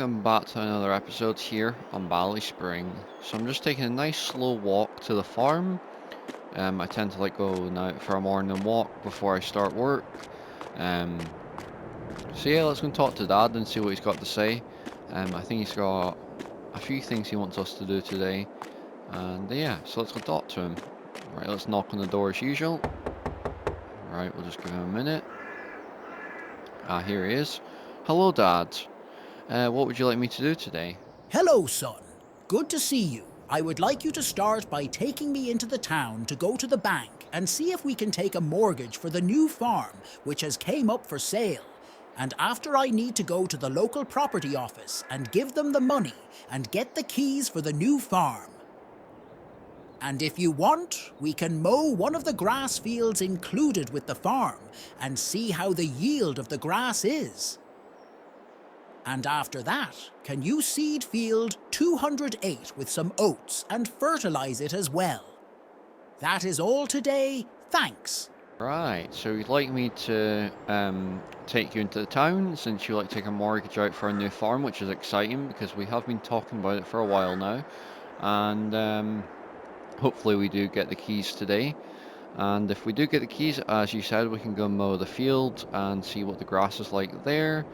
welcome back to another episode here on Ballyspring. So I'm just taking a nice slow walk to the farm. I tend to like going out for a morning walk before I start work. Um, so yeah, let's go and talk to Dad and see what he's got to say. I think he's got a few things he wants us to do today. And yeah, so let's go talk to him. Right, let's knock on the door as usual. Right, we'll just give him a minute. Ah, here he is. Hello, Dad. What would you like me to do today? Hello, son. Good to see you. I would like you to start by taking me into the town to go to the bank and see if we can take a mortgage for the new farm, which has came up for sale. And after I need to go to the local property office and give them the money and get the keys for the new farm. And if you want, we can mow one of the grass fields included with the farm and see how the yield of the grass is. And after that, can you seed field 208 with some oats and fertilize it as well? That is all today. Thanks. Right, so you'd like me to take you into the town since you like to take a mortgage out for a new farm, which is exciting because we have been talking about it for a while now. And hopefully we do get the keys today. And if we do get the keys, as you said, we can go mow the field and see what the grass is like there.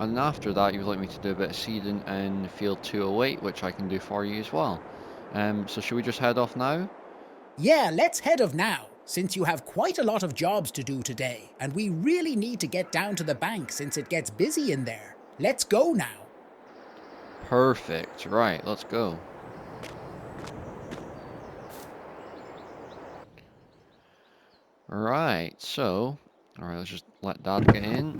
And then after that, you would like me to do a bit of seeding in field 208, which I can do for you as well. So should we just head off now? Yeah, let's head off now, since you have quite a lot of jobs to do today, and we really need to get down to the bank since it gets busy in there. Let's go now. Perfect. Right, let's go. Alright, alright, let's just let Dad get in.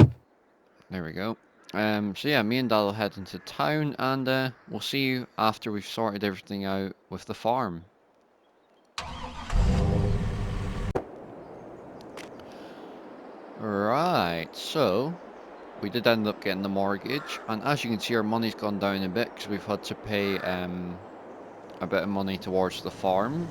There we go. So yeah, me and Dad will head into town, and we'll see you after we've sorted everything out with the farm. Right, so we did end up getting the mortgage, and as you can see, our money's gone down a bit because we've had to pay a bit of money towards the farm.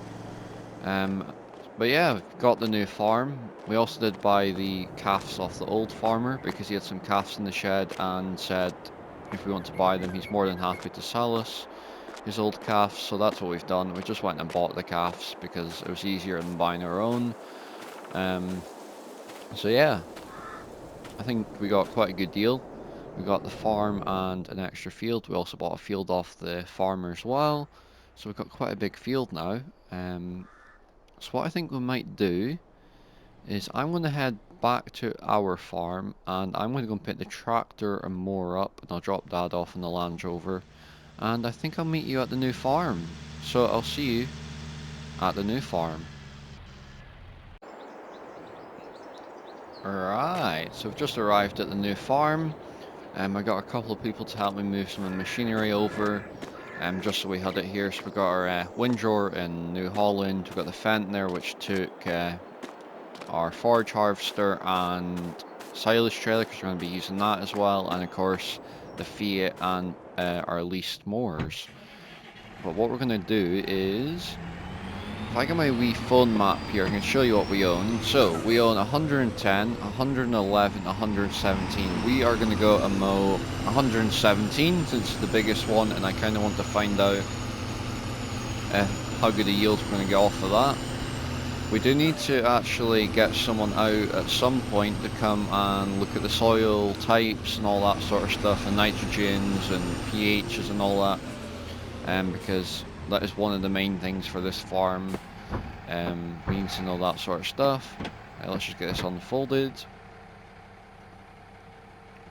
But yeah, we've got the new farm. We also did buy the calves off the old farmer because he had some calves in the shed and said if we want to buy them, he's more than happy to sell us his old calves. So that's what we've done. We just went and bought the calves because it was easier than buying our own. So yeah, I think we got quite a good deal. We got the farm and an extra field. We also bought a field off the farmer as well. So we've got quite a big field now. So what I think we might do is I'm going to head back to our farm and I'm going to go and pick the tractor and mower up, and I'll drop Dad off in the Land Rover, and I think I'll meet you at the new farm. So I'll see you at the new farm. Alright, so we've just arrived at the new farm. I got a couple of people to help me move some of the machinery over, just so we had it here. So we got our windrower in New Holland, we got the Fentner, which took our forage harvester and silage trailer because we're going to be using that as well, and of course the Fiat and our leased mowers. But what we're going to do is, if I get my wee phone map here, I can show you what we own. So we own 110, 111, 117. We are going to go and mow 117 since it's the biggest one, and I kind of want to find out how good a yield we're going to get off of that. We do need to actually get someone out at some point to come and look at the soil types and all that sort of stuff, and nitrogens and pHs and all that, because that is one of the main things for this farm. We need to know that sort of stuff. Let's just get this unfolded.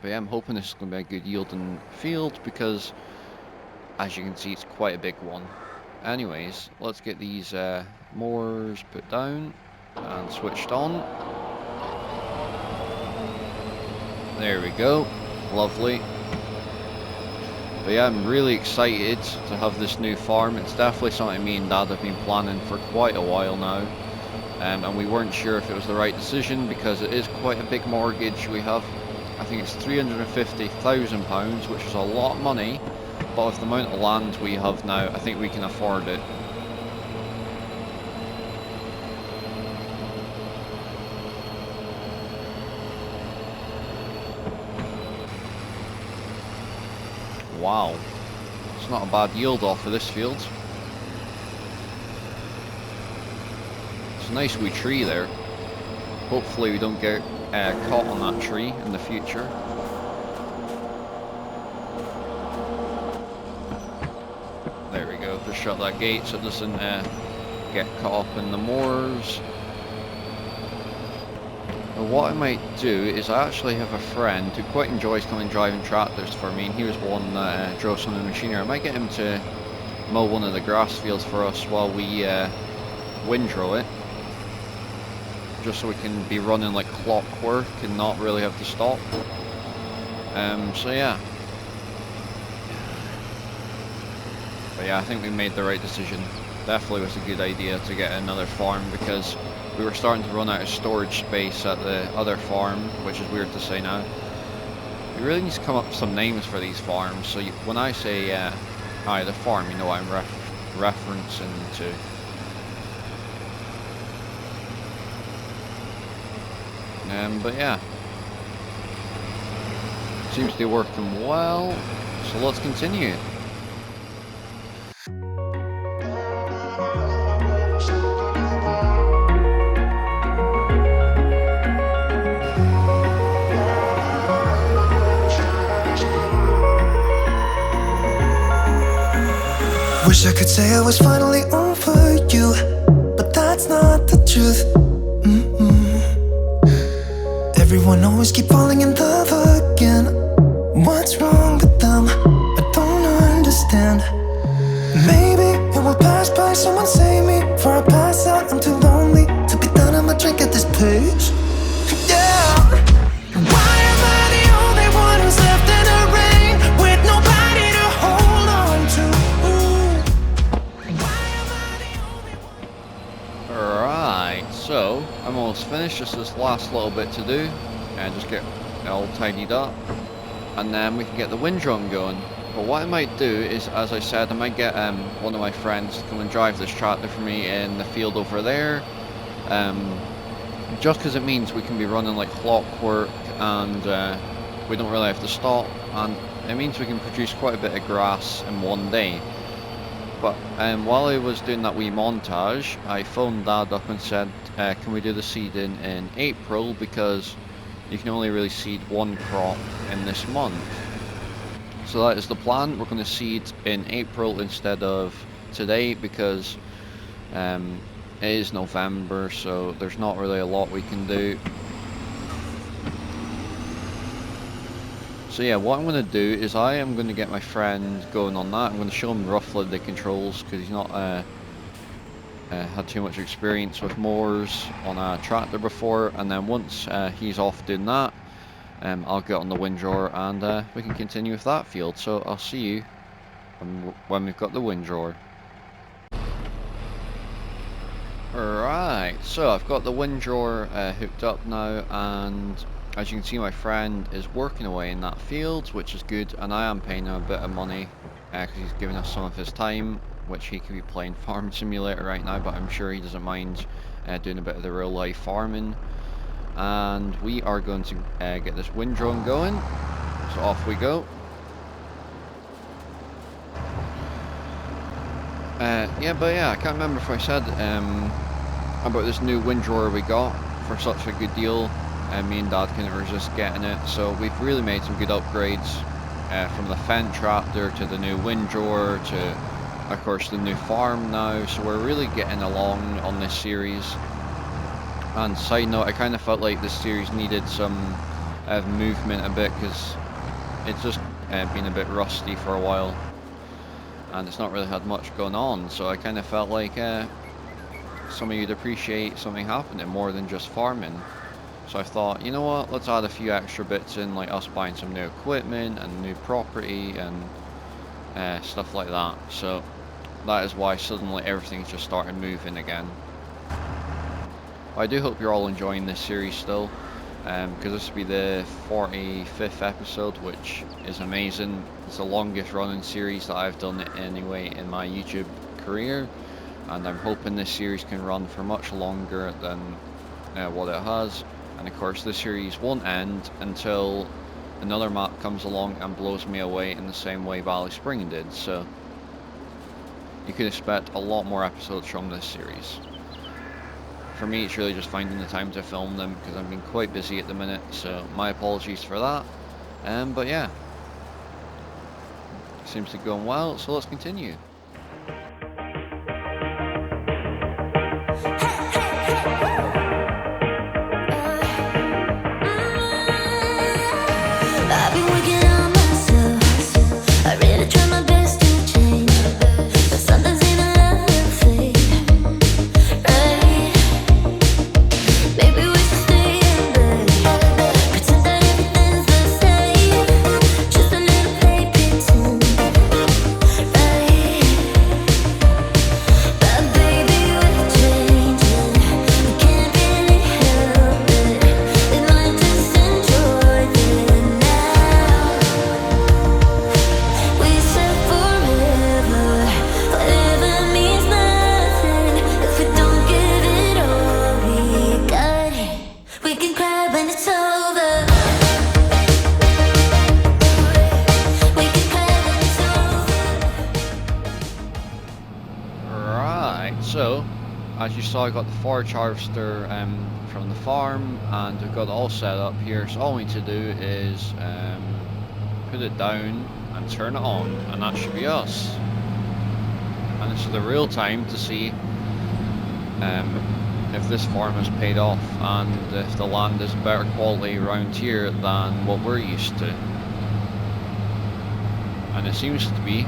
But yeah, I'm hoping this is going to be a good yielding field because, as you can see, it's quite a big one. Anyways, let's get these mowers put down and switched on. There we go. Lovely. But yeah, I'm really excited to have this new farm. It's definitely something me and Dad have been planning for quite a while now. And we weren't sure if it was the right decision because it is quite a big mortgage we have. I think it's £350,000, which is a lot of money. But with the amount of land we have now, I think we can afford it. Wow, it's not a bad yield off of this field. It's a nice wee tree there. Hopefully we don't get caught on that tree in the future. There we go, just shut that gate so it doesn't get caught up in the moors. But what I might do is I actually have a friend who quite enjoys coming driving tractors for me, and he was one that drove some of the machinery. I might get him to mow one of the grass fields for us while we windrow it, just so we can be running like clockwork and not really have to stop. So yeah. But yeah, I think we made the right decision. Definitely was a good idea to get another farm, because we were starting to run out of storage space at the other farm, which is weird to say now. We really need to come up with some names for these farms, so when I say the farm, you know what I'm referencing to. But yeah, seems to be working well, so let's continue. Wish I could say I was finally over you, but that's not the truth. Everyone always keep falling in love again. What's wrong with them? I don't understand. Maybe it will pass by, someone save me. Before I pass out, I'm too lonely to be done, I'ma drink at this pace. Yeah. Why am I the only one who's left in the rain, with nobody to hold on to? Why am I the only one? Alright, so I'm almost finished, just this last little bit to do, and just get it all tidied up, and then we can get the windrun going. But what I might do is, as I said, I might get one of my friends to come and drive this tractor for me in the field over there, just because it means we can be running like clockwork, and we don't really have to stop, and it means we can produce quite a bit of grass in one day. But while I was doing that wee montage, I phoned Dad up and said, can we do the seeding in April, because you can only really seed one crop in this month. So that is the plan. We're going to seed in April instead of today, because it is November, so there's not really a lot we can do. So yeah, what I'm going to do is I am going to get my friend going on that. I'm going to show him roughly the controls, because he's not had too much experience with mowers on a tractor before, and then once he's off doing that, I'll get on the windrower and we can continue with that field. So I'll see you when we've got the windrower. Alright, so I've got the windrower hooked up now, and as you can see, my friend is working away in that field, which is good, and I am paying him a bit of money because he's giving us some of his time, which he could be playing Farm Simulator right now, but I'm sure he doesn't mind doing a bit of the real life farming. And we are going to get this windrun going, so off we go. Yeah, I can't remember if I said about this new windrower we got for such a good deal. Me and Dad couldn't resist getting it, so we've really made some good upgrades from the Fendt tractor to the new windrower to, of course, the new farm now. So we're really getting along on this series. And side note, I kind of felt like this series needed some movement a bit, because it's just been a bit rusty for a while, and it's not really had much going on. So I kind of felt like some of you'd appreciate something happening more than just farming. So I thought, you know what, let's add a few extra bits in, like us buying some new equipment and new property and stuff like that. So that is why suddenly everything's just started moving again. I do hope you're all enjoying this series still, because this will be the 45th episode, which is amazing. It's the longest running series that I've done anyway in my YouTube career, and I'm hoping this series can run for much longer than what it has. And of course, this series won't end until another map comes along and blows me away in the same way Ballyspring did. So you can expect a lot more episodes from this series. For me, it's really just finding the time to film them because I've been quite busy at the minute, so my apologies for that. But yeah, seems to be going well, so let's continue. I've been working on myself. I really try my best to change, but sometimes even love fade. Right? Maybe we should stay in bed, pretend that everything's the same, just a little play pretend. Right? But baby, we're changing. We can't really help it. We might just enjoy it now. We said forever, whatever means nothing if we don't give it all we got. We can cry when it's over. We can cry when it's over. Right, so as you saw, I got the forage harvester from the farm, and we've got it all set up here. So all we need to do is put it down and turn it on, and that should be us. And this is the real time to see if this farm has paid off and if the land is better quality around here than what we're used to. And it seems to be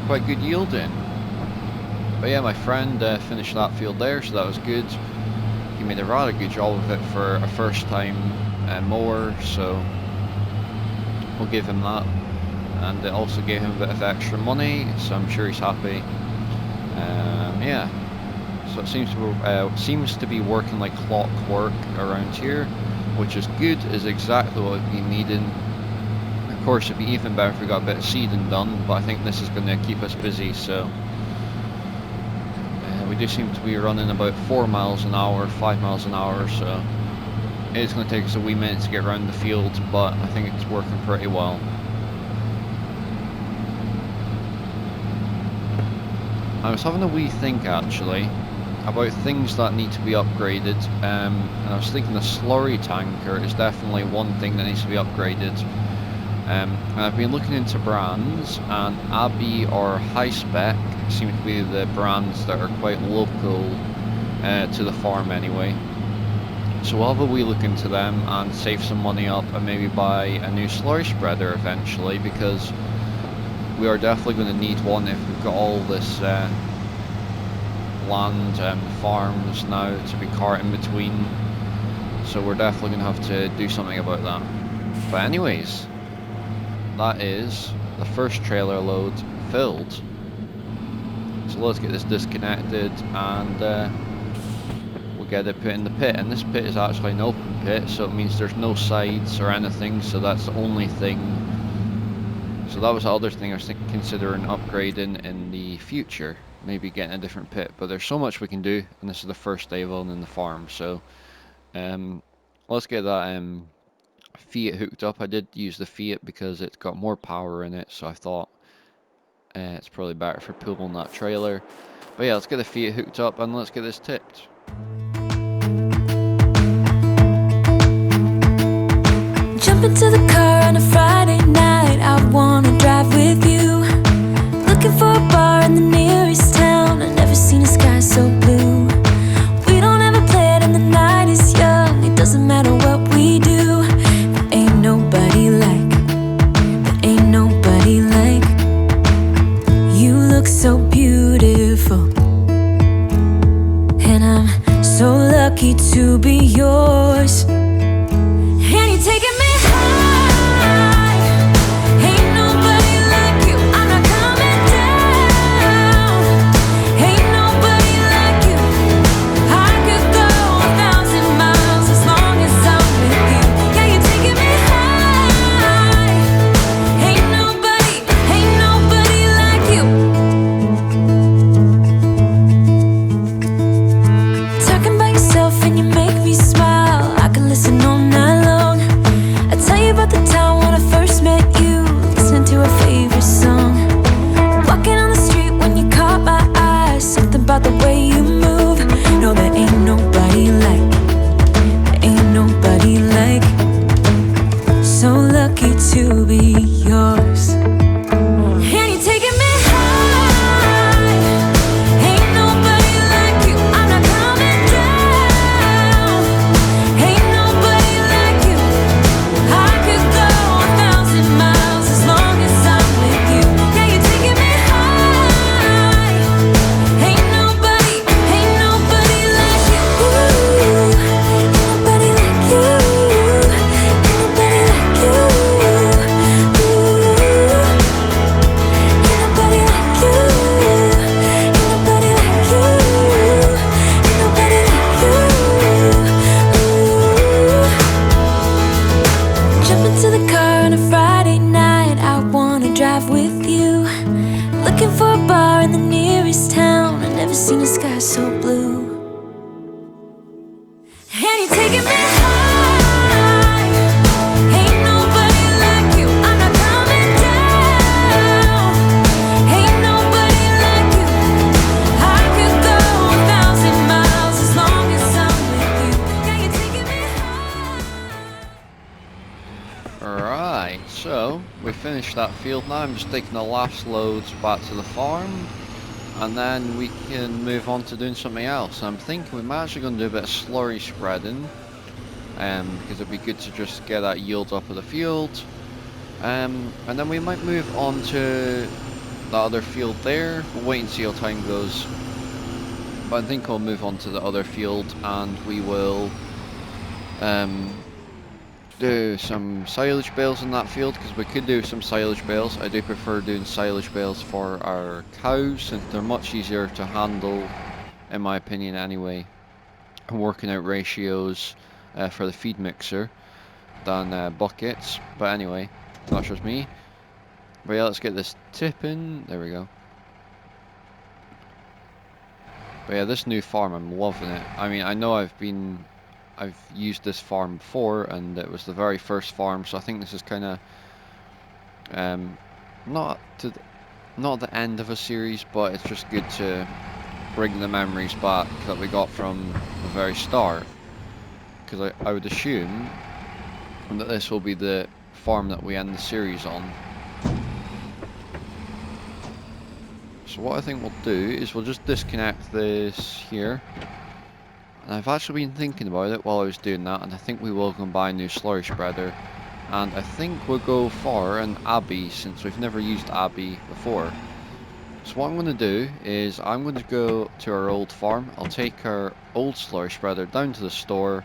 quite good yielding. But yeah, my friend finished that field there, so that was good. He made a rather good job of it for a first time mower, so we'll give him that. And it also gave him a bit of extra money, so I'm sure he's happy. Yeah, so it seems to be working like clockwork around here, which is good, is exactly what we've been needing. Of course, it'd be even better if we got a bit of seeding done, but I think this is going to keep us busy, so we do seem to be running about 4 miles an hour, 5 miles an hour, so it's going to take us a wee minute to get around the field, but I think it's working pretty well. I was having a wee think actually about things that need to be upgraded, and I was thinking the slurry tanker is definitely one thing that needs to be upgraded. And I've been looking into brands, and Abbey or High Spec seem to be the brands that are quite local to the farm anyway. So we'll have a wee look into them and save some money up and maybe buy a new slurry spreader eventually, because we are definitely going to need one if we've got all this land and farms now to be carting between. So we're definitely going to have to do something about that. But anyways, that is the first trailer load filled. So let's get this disconnected and we'll get it put in the pit. And this pit is actually an open pit, so it means there's no sides or anything, so that's the only thing. So that was the other thing I was considering upgrading in the future, maybe getting a different pit. But there's so much we can do, and this is the first day of owning the farm. So let's get that Fiat hooked up. I did use the Fiat because it's got more power in it, so I thought it's probably better for pulling that trailer. But yeah, let's get the Fiat hooked up and let's get this tipped. Jump into the car on a Friday night, I wanna drive with you. Looking for a bar in the nearest town, I've never seen a sky so blue. We don't ever play it and the night is young, it doesn't matter what we do. There ain't nobody like, there ain't nobody like. You look so beautiful, and I'm so lucky to be yours. And you're taking me high, ain't nobody like you, I'm not coming down. Ain't nobody like you, I could go 1,000 miles as long as I'm with you. Yeah, you're taking me high, ain't nobody like you. Talking by yourself and you make me smile, I can listen with you. Looking for a bar in the nearest town. I've never seen a sky so blue. And you're taking me high. Ain't nobody like you. I'm not coming down. Ain't nobody like you. I could go 1,000 miles as long as I'm with you. Yeah, you're taking me high. Alright, so we finished that field now. I'm just taking the last loads back to the farm, and then we can move on to doing something else. I'm thinking we might actually going to do a bit of slurry spreading, because it'd be good to just get that yield up of the field. And then we might move on to the other field there. We'll wait and see how time goes. But I think I'll move on to the other field, and we will do some silage bales in that field, because we could do some silage bales. I do prefer doing silage bales for our cows, since they're much easier to handle, in my opinion anyway, and working out ratios for the feed mixer than buckets. But anyway, that's just me. But yeah, let's get this tipping. There we go. But yeah, this new farm, I'm loving it. I mean, I know I've used this farm before, and it was the very first farm, so I think this is kind of not the end of a series, but it's just good to bring the memories back that we got from the very start, because I would assume that this will be the farm that we end the series on. So what I think we'll do is we'll just disconnect this here. And I've actually been thinking about it while I was doing that, and I think we will go and buy a new slurry spreader. And I think we'll go for an Abbey, since we've never used Abbey before. So what I'm going to do is I'm going to go to our old farm. I'll take our old slurry spreader down to the store,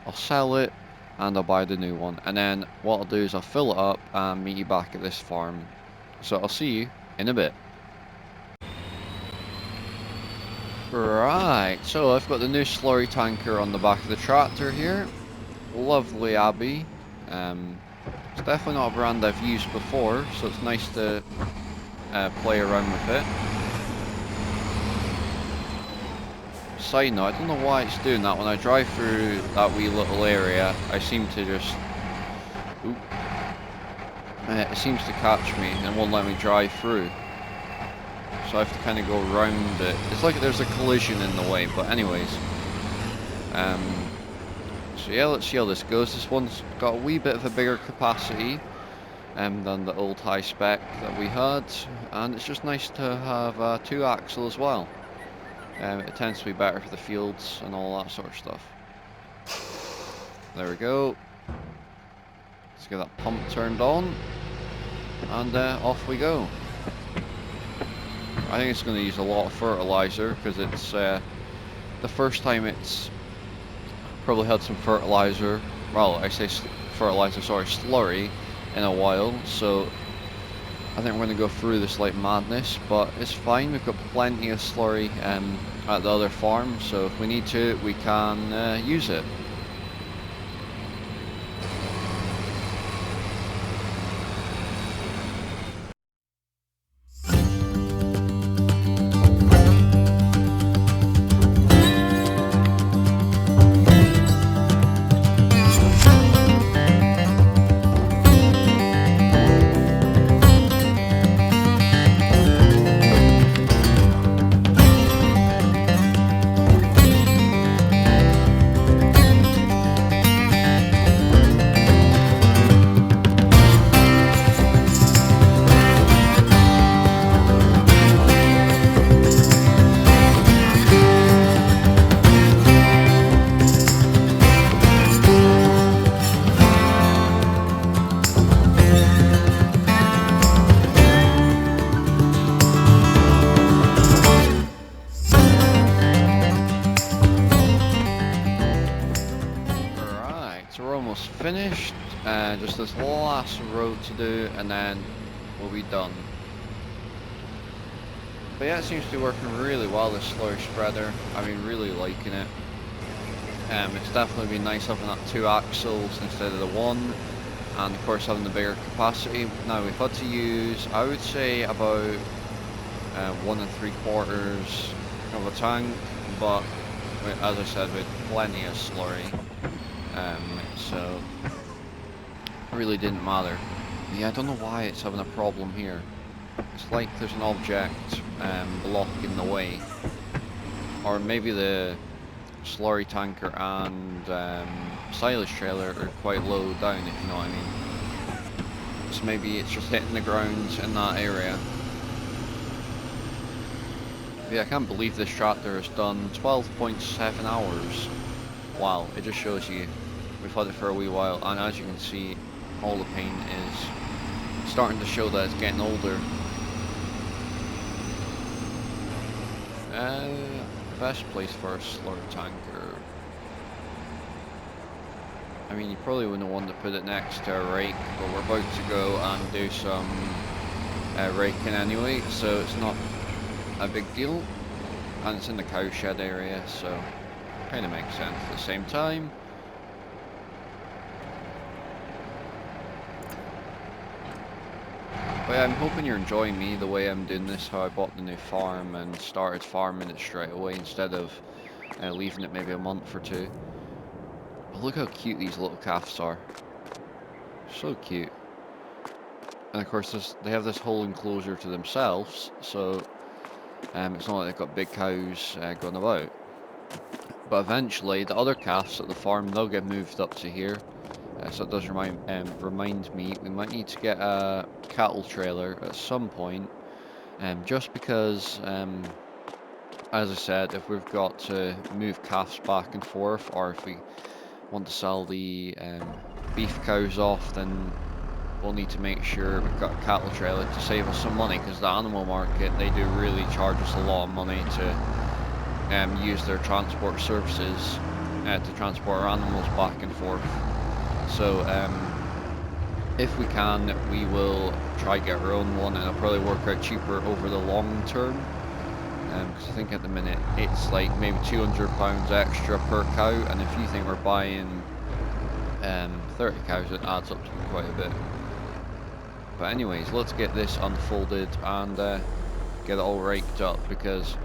I'll sell it, and I'll buy the new one. And then what I'll do is I'll fill it up and meet you back at this farm. So I'll see you in a bit. Right, so I've got the new slurry tanker on the back of the tractor here. Lovely Abbey. It's definitely not a brand I've used before, so it's nice to play around with it. Side note, I don't know why it's doing that. When I drive through that wee little area, I seem to just... it seems to catch me and won't let me drive through. So I have to kind of go around it. It's like there's a collision in the way, but anyways. So yeah, let's see how this goes. This one's got a wee bit of a bigger capacity than the old high spec that we had. And it's just nice to have a 2-axle as well. It tends to be better for the fields and all that sort of stuff. There we go. Let's get that pump turned on. And off we go. I think it's going to use a lot of fertilizer, because it's the first time it's probably had some fertilizer, well, I say fertilizer, sorry, slurry in a while, so I think we're going to go through this like madness, but it's fine. We've got plenty of slurry at the other farm, so if we need to, we can use it. Finished, just this last row to do, and then we'll be done. But yeah, it seems to be working really well, this slurry spreader. I mean, really liking it. It's definitely been nice having that 2 axles instead of the 1. and of course having the bigger capacity. Now we've had to use, I would say, about 1 3/4 of a tank, but as I said, with plenty of slurry, so it really didn't matter. But yeah, I don't know why it's having a problem here. It's like there's an object blocking the way, or maybe the slurry tanker and silage trailer are quite low down, if you know what I mean. So maybe it's just hitting the ground in that area. Yeah, I can't believe this tractor has done 12.7 hours. Wow, it just shows you we've had it for a wee while, and as you can see, all the paint is starting to show that it's getting older. Best place for a slurry tanker. I mean, you probably wouldn't want to put it next to a rake, but we're about to go and do some raking anyway, so it's not a big deal. And it's in the cowshed area, so kind of makes sense at the same time. But yeah, I'm hoping you're enjoying me the way I'm doing this, how I bought the new farm and started farming it straight away instead of leaving it maybe a month or two. But look how cute these little calves are. So cute. And of course they have this whole enclosure to themselves, so it's not like they've got big cows going about. But eventually the other calves at the farm, they'll get moved up to here. So it does remind me, we might need to get a cattle trailer at some point, just because, as I said, if we've got to move calves back and forth, or if we want to sell the beef cows off, then we'll need to make sure we've got a cattle trailer to save us some money, because the animal market, they do really charge us a lot of money to use their transport services to transport our animals back and forth. So if we can, we will try get our own one, and it'll probably work out cheaper over the long term, because I think at the minute it's like maybe £200 extra per cow, and if you think we're buying 30 cows, it adds up to quite a bit. But anyways, let's get this unfolded and get it all raked up, because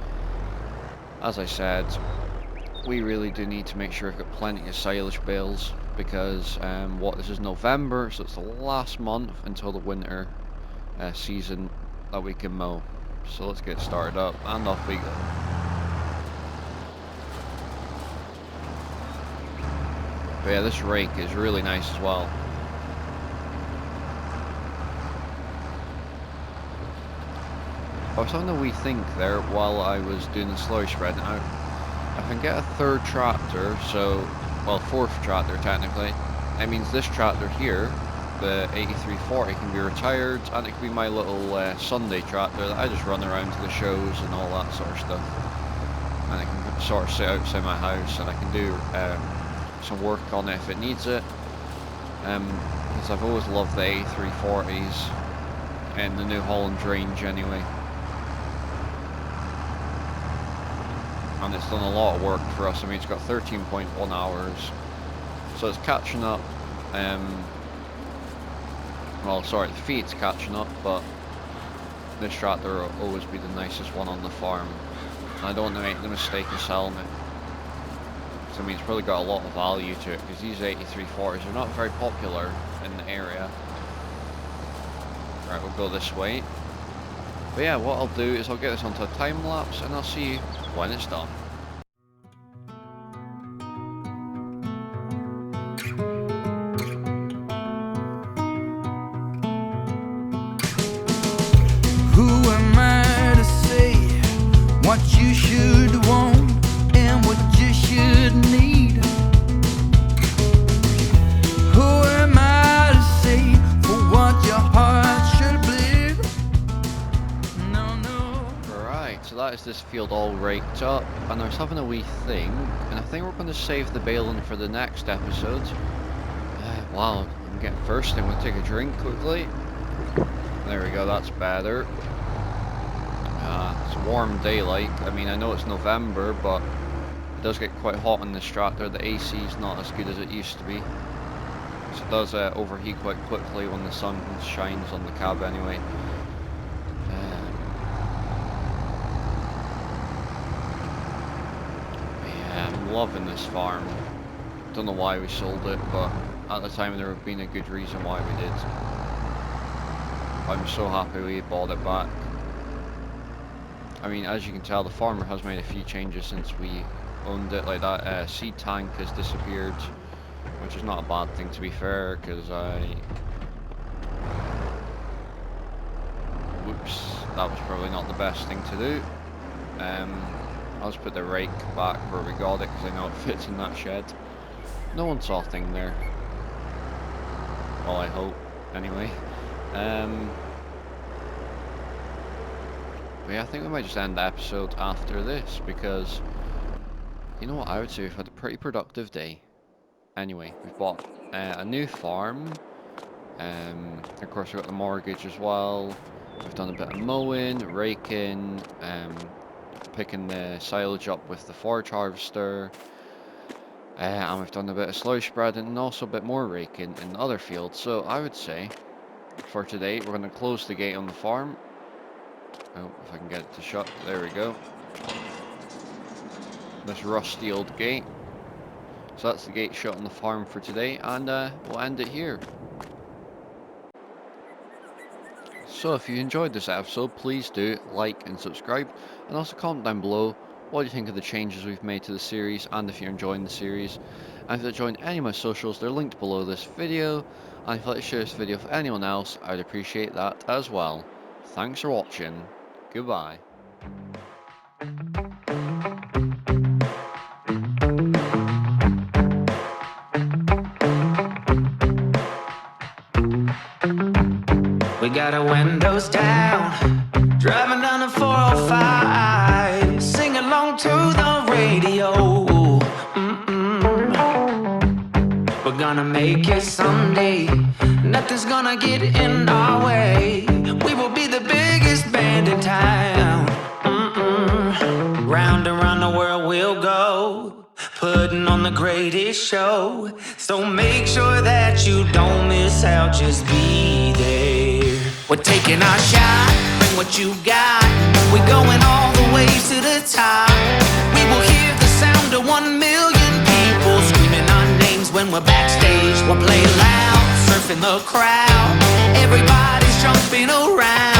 as I said, we really do need to make sure we've got plenty of silage bales, because this is November, so it's the last month until the winter season that we can mow. So let's get started up and off we go. But yeah, this rake is really nice as well. I was having a wee think there while I was doing the slurry spread. Now, if I can get a third tractor, fourth tractor technically, it means this tractor here, the 8340, can be retired, and it can be my little Sunday tractor that I just run around to the shows and all that sort of stuff. And it can sort of sit outside my house, and I can do some work on it if it needs it. Because I've always loved the 8340s and the New Holland range anyway. And it's done a lot of work for us. I mean, it's got 13.1 hours, so it's catching up. The feed's catching up, but this tractor will always be the nicest one on the farm. And I don't want to make the mistake of selling it, because I mean, it's probably got a lot of value to it, because these 8340s are not very popular in the area. Right, we'll go this way. But yeah, what I'll do is I'll get this onto a time lapse, and I'll see you when it's done. Who am I to say what you should want and what you should need? Who am I to say for what your heart should bleed? No. Right, so that is this field all raked up, and I was having a wee thing, and I think we're going to save the baling for the next episode. Wow, I'm getting thirsty. I'm going to take a drink quickly. There we go, that's better. It's a warm day, like. I mean, I know it's November, but it does get quite hot in this tractor. The AC is not as good as it used to be. So it does overheat quite quickly when the sun shines on the cab anyway. Yeah, I'm loving this farm. Don't know why we sold it, but at the time there would have been a good reason why we did. I'm so happy we bought it back. I mean, as you can tell, the farmer has made a few changes since we owned it. Like that seed tank has disappeared, which is not a bad thing to be fair, because whoops, that was probably not the best thing to do. I'll just put the rake back where we got it, because I know it fits in that shed. No one saw a thing there. Well, I hope, anyway. But yeah, I think we might just end the episode after this, because you know what, I would say we've had a pretty productive day. Anyway, we've bought a new farm. Of course, we've got the mortgage as well. We've done a bit of mowing, raking, picking the silage up with the forage harvester. And we've done a bit of slow spreading and also a bit more raking in other fields. So I would say for today, we're going to close the gate on the farm. Oh, if I can get it to shut. There we go. This rusty old gate. So that's the gate shut on the farm for today, and we'll end it here. So if you enjoyed this episode, please do like and subscribe, and also comment down below what you think of the changes we've made to the series, and if you're enjoying the series. And if you'd like to join any of my socials, they're linked below this video, and if you'd like to share this video with anyone else, I'd appreciate that as well. Thanks for watching. Goodbye. We got our windows down, driving down the 405, sing along to the radio. We're gonna make it someday, nothing's gonna get in our way. We will be the biggest band in town. Round and round the world we'll go, putting on the greatest show. So make sure that you don't miss out, just be there. We're taking our shot, bring what you got. We're going all the way to the top. We will hear the sound of 1 million people screaming our names when we're backstage. We'll play loud, surfing the crowd. Everybody's jumping around.